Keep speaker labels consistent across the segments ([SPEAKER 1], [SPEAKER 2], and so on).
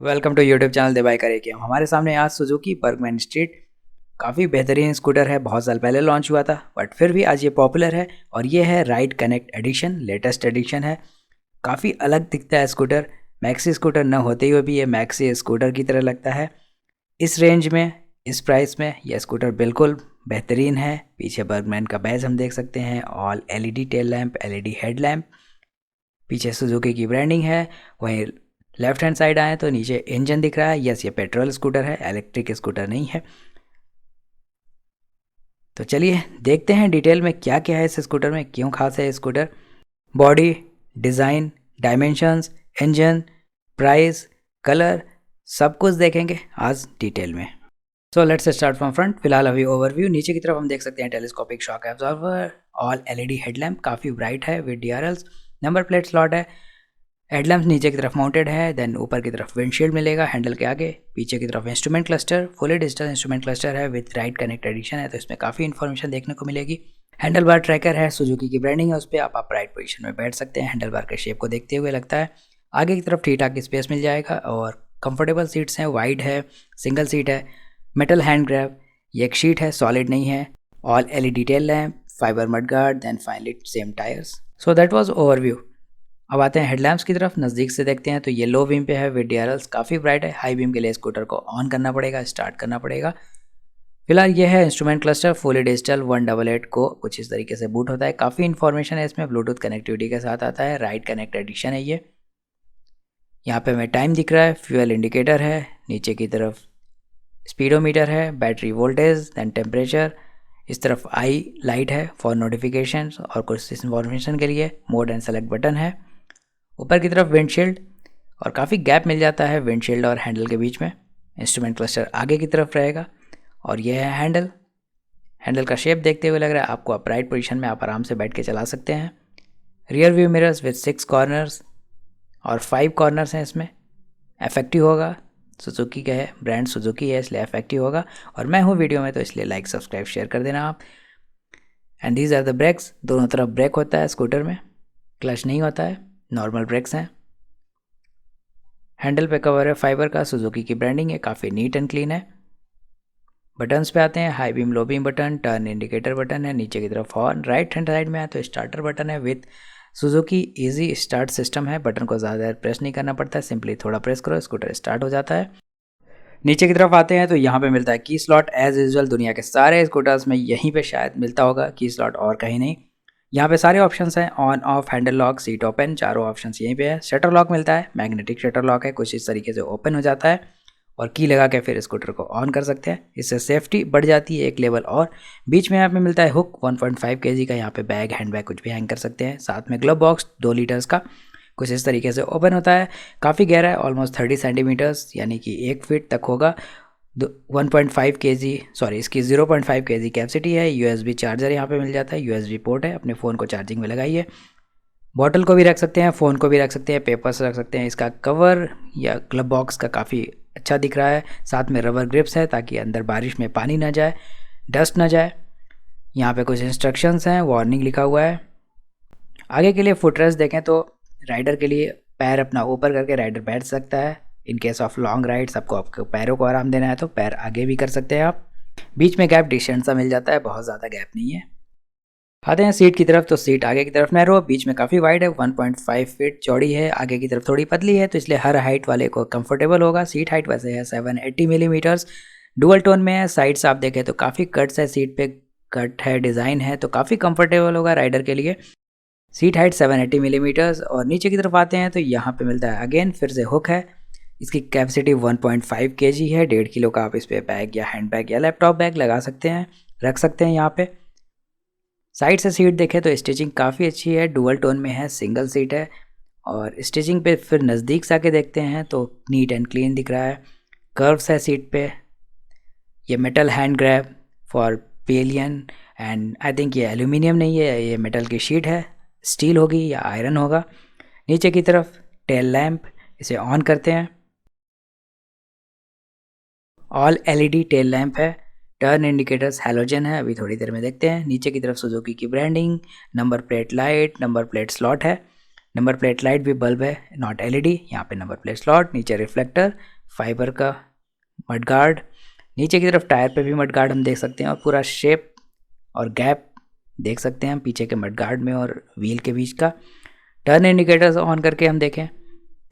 [SPEAKER 1] Welcome to YouTube channel दे बाय करेंगे। हमारे सामने आज सुजुकी बर्गमैन स्ट्रीट काफ़ी बेहतरीन स्कूटर है। बहुत साल पहले लॉन्च हुआ था बट फिर भी आज ये पॉपुलर है और ये है ride connect edition, latest edition है। काफ़ी अलग दिखता है स्कूटर, मैक्सी स्कूटर न होते हुए भी ये मैक्सी स्कूटर की तरह लगता है। इस रेंज में, इस प्राइस में यह स्कूटर बिल्कुल बेहतरीन है। पीछे बर्गमैन का बैज हम देख सकते हैं, all LED tail lamp, LED head lamp, पीछे सुजुकी की ब्रांडिंग है। वहीं लेफ्ट हैंड साइड आए तो नीचे इंजन दिख रहा है। यस, ये पेट्रोल स्कूटर है, इलेक्ट्रिक स्कूटर नहीं है। तो चलिए देखते हैं डिटेल में क्या क्या है इस स्कूटर में, क्यों खास है scooter. Body, design, dimensions, engine, price, colour, सब कुछ देखेंगे आज डिटेल में। So let's start from front. फिलहाल अभी ओवरव्यू। नीचे की तरफ हम देख सकते हैं telescopic shock absorber, all LED headlamp, काफ़ी ब्राइट है with DRLs, number plate slot है। हेडलैम्प नीचे की तरफ माउंटेड है, देन ऊपर की तरफ विंडशील्ड मिलेगा हैंडल के आगे। पीछे की तरफ instrument cluster, fully digital instrument cluster है विद राइड कनेक्ट एडिशन है, तो इसमें काफ़ी इन्फॉर्मेशन देखने को मिलेगी। हैंडल बार ट्रैकर है, सुजुकी की ब्रांडिंग है, उस पर आप राइट पोजीशन में बैठ सकते हैं। हैंडल बार के शेप को देखते हुए लगता है आगे की तरफ ठीक ठाक स्पेस मिल जाएगा और कंफर्टेबल सीट्स हैं, वाइड है, सिंगल सीट है, मेटल हैंड ग्रैब, ये एक शीट है, सॉलिड नहीं है। All LED tail lamp, fibre mud guard, then finally same tyres. So that was overview. अब आते हैं हेडलैम्प्स की तरफ, नज़दीक से देखते हैं तो ये लो बीम पे है विद डीआरएल्स, काफ़ी ब्राइट है। हाई बीम के लिए स्कूटर को ऑन करना पड़ेगा, स्टार्ट करना पड़ेगा। फिलहाल ये है इंस्ट्रूमेंट क्लस्टर, फुली डिजिटल 188 को कुछ इस तरीके से बूट होता है। काफ़ी इन्फॉर्मेशन है इसमें, ब्लूटूथ कनेक्टिविटी के साथ आता है, राइड कनेक्ट एडिशन है ये। यहाँ पे हमें टाइम दिख रहा है, फ्यूल इंडिकेटर है, नीचे की तरफ स्पीडोमीटर है, बैटरी वोल्टेज, देन टेम्परेचर। इस तरफ आई लाइट है फॉर नोटिफिकेशन और कुछ इन्फॉर्मेशन के लिए। मोड एंड सेलेक्ट बटन है। ऊपर की तरफ विंडशील्ड और काफ़ी गैप मिल जाता है विंडशील्ड और हैंडल के बीच में। इंस्ट्रूमेंट क्लस्टर आगे की तरफ रहेगा और यह है हैंडल। हैंडल का शेप देखते हुए लग रहा है आपको अपराइट पोजीशन में आप आराम से बैठ के चला सकते हैं। Rear view mirrors with 6 corners और 5 कॉर्नर्स हैं इसमें। इफेक्टिव होगा, सुजुकी का है, ब्रांड सुजुकी है इसलिए इफेक्टिव होगा। और मैं हूँ वीडियो में तो इसलिए लाइक सब्सक्राइब शेयर कर देना आप। And these are the brakes, दोनों तरफ ब्रेक होता है स्कूटर में, क्लच नहीं होता है, नॉर्मल ब्रेक्स हैं। हैंडल पे कवर है फाइबर का, सुजुकी की ब्रांडिंग है, काफ़ी नीट एंड क्लीन है। बटन्स पे आते हैं, high beam, low beam button, turn indicator button है, नीचे की तरफ हॉर्न। राइट हैंड साइड में आए तो स्टार्टर बटन है with Suzuki easy start system है। बटन को ज़्यादा देर प्रेस नहीं करना पड़ता है, सिंपली थोड़ा प्रेस करो स्कूटर स्टार्ट हो जाता है। नीचे की तरफ आते हैं तो यहाँ पे मिलता है की स्लॉट। एज यूजुअल दुनिया के सारे स्कूटर्स में यहीं पे शायद मिलता होगा की स्लॉट, और कहीं नहीं। यहाँ पे सारे ऑप्शंस हैं, on off, handle lock, seat open, चारों ऑप्शंस यहीं पे है। शटर लॉक मिलता है, मैग्नेटिक शटर लॉक है, कुछ इस तरीके से ओपन हो जाता है और की लगा के फिर स्कूटर को ऑन कर सकते हैं। इससे सेफ्टी बढ़ जाती है एक लेवल। और बीच में यहाँ पे मिलता है हुक 1.5 kg का, यहाँ पे बैग, हैंड बैग कुछ भी हैंग कर सकते हैं। साथ में ग्लव बॉक्स 2 लीटर्स का, कुछ इस तरीके से ओपन होता है। काफ़ी गहरा है, ऑलमोस्ट 30 सेंटीमीटर्स यानी कि 1 फीट तक होगा। 1.5 kg, सॉरी इसकी 0.5 kg कैपेसिटी है। USB चार्जर यहाँ पे मिल जाता है, USB पोर्ट है, अपने फ़ोन को चार्जिंग में लगाइए। बॉटल को भी रख सकते हैं, फ़ोन को भी रख सकते हैं, पेपर्स रख सकते हैं। इसका कवर या ग्लव बॉक्स का काफ़ी अच्छा दिख रहा है। साथ में रबर ग्रिप्स है ताकि अंदर बारिश में पानी ना जाए, डस्ट ना जाए। यहाँ पे कुछ इंस्ट्रक्शंस हैं, वार्निंग लिखा हुआ है। आगे के लिए फुटरेस्ट देखें तो राइडर के लिए पैर अपना ऊपर करके राइडर बैठ सकता है। In case of long ride सबको आपको पैरों को आराम देना है तो पैर आगे भी कर सकते हैं आप। बीच में गैप डिसेंट सा मिल जाता है, बहुत ज़्यादा गैप नहीं है। आते हैं सीट की तरफ तो सीट आगे की तरफ नैरो, बीच में काफ़ी वाइड है, 1.5 फीट चौड़ी है, आगे की तरफ थोड़ी पतली है, तो इसलिए हर हाइट वाले को कंफर्टेबल होगा। सीट हाइट वैसे है 780 मिलीमीटर्स, डुअल टोन में है। साइड्स आप देखें तो काफ़ी कट्स है, सीट पे कट है, डिज़ाइन है, तो काफ़ी कंफर्टेबल होगा राइडर के लिए। Seat height 780 millimetres. और नीचे की तरफ आते हैं तो यहाँ पे मिलता है अगेन फिर से हुक है। इसकी कैपेसिटी 1.5 kg है, 1.5 किलो का आप इस पर बैग या हैंड बैग या लैपटॉप बैग लगा सकते हैं, रख सकते हैं यहाँ पे। साइड से सीट देखें तो स्टिचिंग काफ़ी अच्छी है, डुअल टोन में है, सिंगल सीट है। और स्टिचिंग पे फिर नज़दीक से आके देखते हैं तो नीट एंड क्लीन दिख रहा है। कर्व्स है सीट पे। ये metal hand grab for pillion, and I think ये एल्यूमिनियम नहीं है, ये मेटल की शीट है, स्टील होगी या आयरन होगा। नीचे की तरफ टेल लैम्प, इसे ऑन करते हैं। ऑल एलईडी टेल लैम्प है। टर्न इंडिकेटर्स हैलोजन है, अभी थोड़ी देर में देखते हैं। नीचे की तरफ सुजुकी की branding, number plate light, number plate slot है। नंबर प्लेट लाइट भी बल्ब है, नॉट एलईडी। यहाँ पे नंबर प्लेट स्लॉट, नीचे रिफ्लेक्टर, फाइबर का मडगार्ड, नीचे की तरफ टायर पे भी मडगार्ड हम देख सकते हैं और पूरा शेप और गैप देख सकते हैं हम पीछे के मडगार्ड में और व्हील के बीच का। टर्न इंडिकेटर्स ऑन करके हम देखें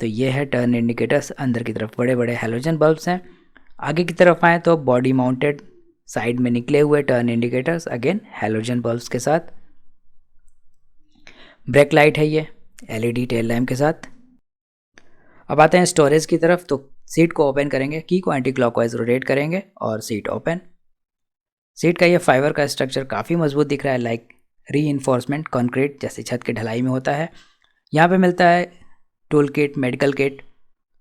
[SPEAKER 1] तो ये है टर्न इंडिकेटर्स, अंदर की तरफ बड़े बड़े हैलोजन बल्ब्स हैं। आगे की तरफ आएँ तो बॉडी माउंटेड साइड में निकले हुए turn indicators, again halogen bulbs के साथ। ब्रेक लाइट है ये एलईडी टेल लैम्प के साथ। अब आते हैं स्टोरेज की तरफ, तो सीट को ओपन करेंगे, की को एंटी क्लॉकवाइज रोटेट करेंगे और सीट ओपन। सीट का ये फाइबर का स्ट्रक्चर काफ़ी मजबूत दिख रहा है, लाइक री इन्फोर्समेंट कंक्रीट जैसे छत की ढलाई में होता है। यहाँ पे मिलता है टूल किट, मेडिकल किट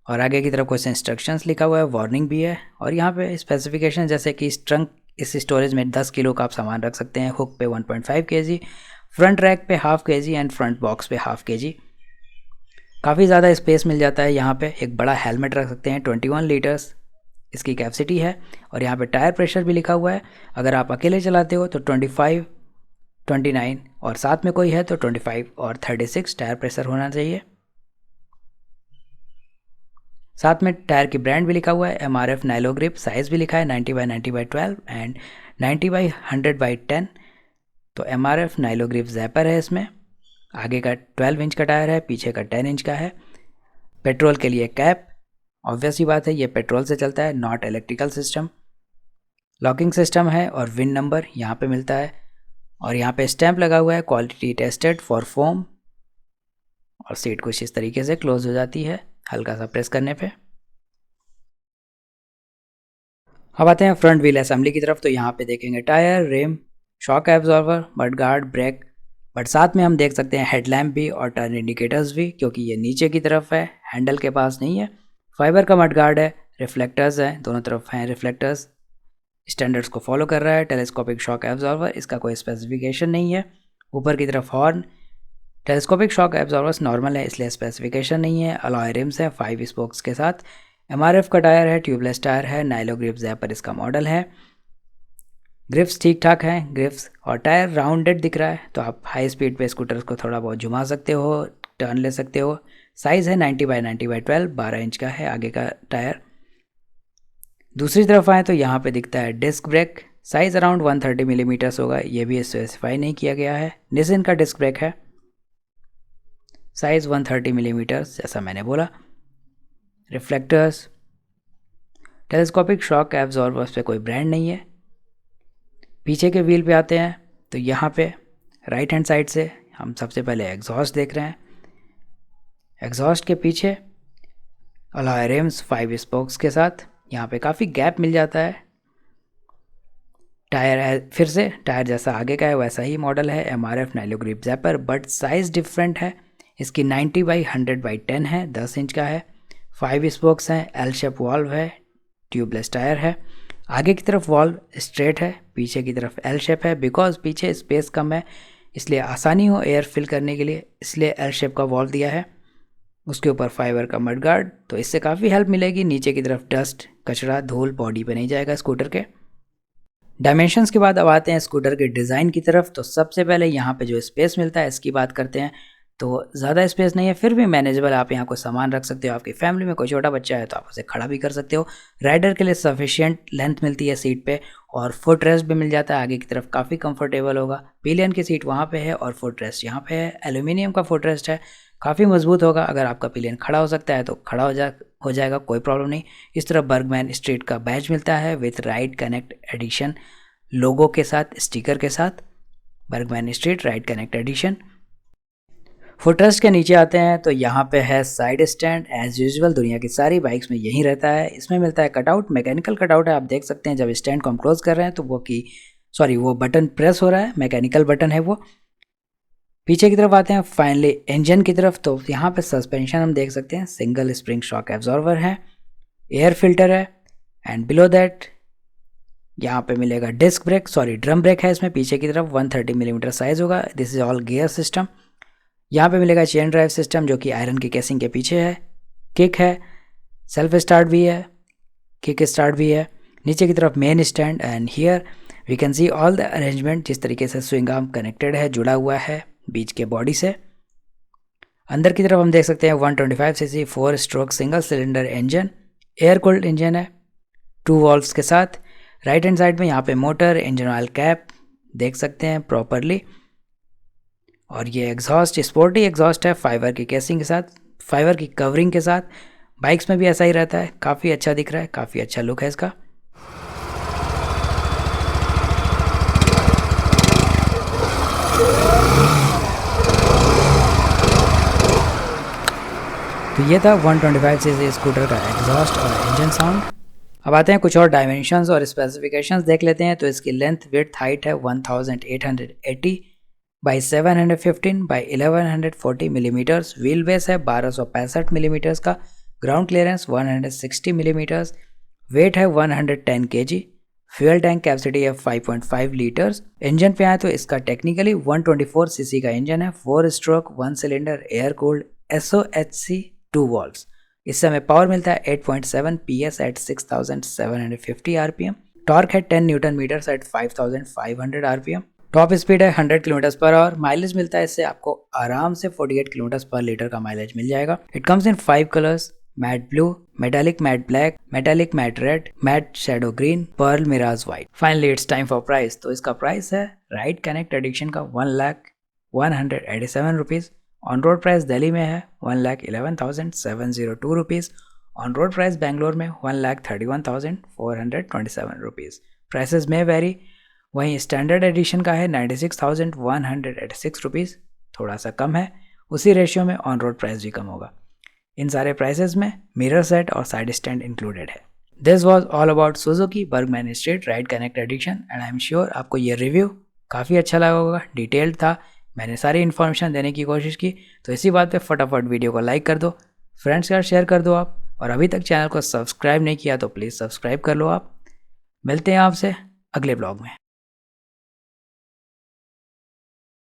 [SPEAKER 1] और आगे की तरफ कुछ इंस्ट्रक्शंस लिखा हुआ है, वार्निंग भी है। और यहाँ पे स्पेसिफिकेशन जैसे कि ट्रंक, इस स्टोरेज में 10 किलो का आप सामान रख सकते हैं, हुक पे 1.5 kg, फ्रंट रैक पे 1/2 kg एंड फ्रंट बॉक्स पे 1/2 kg। काफ़ी ज़्यादा स्पेस मिल जाता है। यहाँ पे एक बड़ा हेलमेट रख सकते हैं, 21 लीटर्स इसकी कैपेसिटी है। और यहाँ पे टायर प्रेशर भी लिखा हुआ है, अगर आप अकेले चलाते हो तो 25, 29 और साथ में कोई है तो 25 और 36 टायर प्रेशर होना चाहिए। साथ में टायर की ब्रांड भी लिखा हुआ है, MRF नाइलो ग्रिप, साइज़ भी लिखा है 90x90x12 एंड 90x100x10। तो MRF नाइलो ग्रिप जैपर है, इसमें आगे का 12 इंच का टायर है, पीछे का 10 इंच का है। पेट्रोल के लिए कैप, ऑब्वियस ही बात है ये पेट्रोल से चलता है, not electrical system. Locking system है और विन नंबर यहाँ पे मिलता है और यहाँ पे स्टैंप लगा हुआ है, क्वालिटी टेस्टेड फॉर फोम। और सीट कुछ इस तरीके से क्लोज हो जाती है हल्का सा प्रेस करने पे। अब आते हैं फ्रंट व्हील असेंबली की तरफ, तो यहाँ पे देखेंगे tyre, rim, shock absorber, mudguard, brake, but साथ में हम देख सकते हैं हेडलैम्प भी और टर्न इंडिकेटर्स भी, क्योंकि ये नीचे की तरफ है, हैंडल के पास नहीं है। फाइबर का मडगार्ड है, रिफ्लेक्टर्स हैं, दोनों तरफ हैं रिफ्लेक्टर्स, स्टैंडर्ड्स को फॉलो कर रहा है। टेलीस्कोपिक शॉक एब्जॉर्वर, इसका कोई स्पेसिफिकेशन नहीं है। ऊपर की तरफ horn, telescopic shock absorbers normal है इसलिए स्पेसिफिकेशन नहीं है। अलॉय रिम्स है 5 स्पोक्स के साथ। MRF का टायर है, ट्यूबलेस टायर है, नाइलो ग्रिप जैपर इसका मॉडल है। ग्रिप्स ठीक ठाक हैं ग्रिप्स, और टायर राउंडेड दिख रहा है, तो आप हाई स्पीड पे स्कूटर्स को थोड़ा बहुत घुमा सकते हो, टर्न ले सकते हो। साइज़ है 90x90x12, 12 इंच का है आगे का टायर। दूसरी तरफ आए तो यहाँ पे दिखता है disc brake, size around 130 millimetres होगा, ये भी स्पेसिफाई नहीं किया गया है। निसिन का डिस्क ब्रेक है, साइज़ 130 मिलीमीटर्स जैसा मैंने बोला। रिफ्लेक्टर्स, टेलीस्कोपिक शॉक एब्जॉर्वर्स पे कोई ब्रांड नहीं है। पीछे के व्हील पे आते हैं तो यहाँ पे राइट हैंड साइड से हम सबसे पहले एग्जॉस्ट देख रहे हैं। एग्जॉस्ट के पीछे अलॉय रिम्स 5 स्पोक्स के साथ, यहाँ पे काफ़ी गैप मिल जाता है। टायर है, फिर से टायर जैसा आगे का है वैसा ही मॉडल है, MRF Nylogrip Zapper, but size different है। इसकी 90x100x10 है, 10 इंच का है। 5 स्पोक्स हैं, L शेप वॉल्व है, ट्यूबलेस टायर है। आगे की तरफ वॉल्व स्ट्रेट है, पीछे की तरफ L शेप है, बिकॉज पीछे स्पेस कम है इसलिए आसानी हो एयर फिल करने के लिए, इसलिए L शेप का वॉल्व दिया है। उसके ऊपर फाइबर का मडगार्ड, तो इससे काफ़ी हेल्प मिलेगी, नीचे की तरफ डस्ट, कचरा, धूल बॉडी पे नहीं जाएगा स्कूटर के। डायमेंशंस के बाद अब आते हैं स्कूटर के डिज़ाइन की तरफ, तो सबसे पहले यहाँ पे जो स्पेस मिलता है इसकी बात करते हैं। तो ज़्यादा स्पेस नहीं है, फिर भी मैनेजेबल, आप यहाँ कोई सामान रख सकते हो। आपकी फैमिली में कोई छोटा बच्चा है तो आप उसे खड़ा भी कर सकते हो। राइडर के लिए सफिशिएंट लेंथ मिलती है सीट पे, और फुट रेस्ट भी मिल जाता है आगे की तरफ, काफ़ी कंफर्टेबल होगा। पिलियन की सीट वहाँ पे है और फुट रेस्ट यहाँ पे है, एल्यूमिनियम का फुट रेस्ट है, काफ़ी मजबूत होगा। अगर आपका पिलियन खड़ा हो सकता है तो खड़ा हो जाएगा, कोई प्रॉब्लम नहीं। इस तरफ बर्गमैन स्ट्रीट का बैज मिलता है with ride connect edition logo के साथ, स्टिकर के साथ, Burgman street ride connect edition. Footrest के नीचे आते हैं तो यहाँ पे है साइड स्टैंड, एज यूजुअल दुनिया की सारी बाइक्स में यही रहता है। इसमें मिलता है कटआउट, मैकेनिकल कटआउट है, आप देख सकते हैं जब स्टैंड को हम क्लोज कर रहे हैं तो वो बटन प्रेस हो रहा है, मैकेनिकल बटन है वो। पीछे की तरफ आते हैं फाइनली इंजन की तरफ, तो यहाँ पे सस्पेंशन हम देख सकते हैं, सिंगल स्प्रिंग शॉक एब्जॉर्वर है, एयर फिल्टर है, एंड बिलो दैट यहाँ पे मिलेगा डिस्क ब्रेक, ड्रम ब्रेक है इसमें, पीछे की तरफ 130 मिलीमीटर साइज होगा। This is all gear system. यहाँ पे मिलेगा चेन ड्राइव सिस्टम जो कि आयरन की केसिंग के पीछे है। किक है, सेल्फ स्टार्ट भी है, किक स्टार्ट भी है। नीचे की तरफ main stand, and here we can see all the arrangement, जिस तरीके से स्विंग आर्म कनेक्टेड है, जुड़ा हुआ है बीच के बॉडी से। अंदर की तरफ हम देख सकते हैं 125 CC 4 stroke single cylinder engine, air cooled engine है 2 वॉल्व्स के साथ। राइट हैंड साइड में यहाँ पे मोटर, इंजन ऑयल कैप देख सकते हैं प्रॉपरली। और ये एग्जॉस्ट स्पोर्टी एग्जॉस्ट है फाइबर की केसिंग के साथ, फाइबर की कवरिंग के साथ। बाइक्स में भी ऐसा ही रहता है, काफ़ी अच्छा दिख रहा है, काफ़ी अच्छा लुक है इसका। तो ये था 125 सीसी स्कूटर का एग्जॉस्ट और इंजन साउंड। अब आते हैं कुछ और डायमेंशंस और स्पेसिफिकेशंस देख लेते हैं। तो इसकी लेंथ विड्थ हाइट है 1880 by 715 by 1140 millimetres. Wheel base है 1265 मिलीमीटर्स का। Ground clearance 160 millimetres. वेट है 110 kg। फ्यूल टैंक कैपेसिटी है 5.5 लीटर्स। इंजन पे आए तो इसका टेक्निकली 124 सीसी का इंजन है, 4 stroke 1 cylinder air cooled SOHC 2 valves. इससे हमें पावर मिलता है 8.7 PS एट 6750 RPM। टॉर्क है 10 newton metres at 5500 RPM। Top speed है 100 किलोमीटर पर आवर। माइलेज मिलता है इससे आपको आराम से 48 किलोमीटर पर लीटर का माइलेज मिल जाएगा। It comes in 5 colours, matte blue, metallic matte black, metallic matte red, matte shadow green, pearl mirage white. Finally it's time for price. तो इसका प्राइस है राइड कनेक्ट एडिशन का 1,187 rupees. On road price Delhi में है 1,11,702 rupees. On road price Bangalore में 1,31,427 rupees. Prices में vary. वहीं standard edition का है 96,186 रुपीज़, थोड़ा सा कम है। उसी रेशियो में ऑन रोड प्राइस भी कम होगा। इन सारे प्राइसेस में मिरर सेट और साइड स्टैंड इंक्लूडेड है। This was all about Suzuki Burgman street ride connect edition and I am sure आपको ये रिव्यू काफ़ी अच्छा लगा होगा। डिटेल्ड था, मैंने सारी इन्फॉर्मेशन देने की कोशिश की। तो इसी बात पे फटाफट वीडियो को लाइक कर दो, फ्रेंड्स के साथ शेयर कर दो आप, और अभी तक चैनल को सब्सक्राइब नहीं किया तो प्लीज़ सब्सक्राइब कर लो आप। मिलते हैं आपसे अगले ब्लॉग में।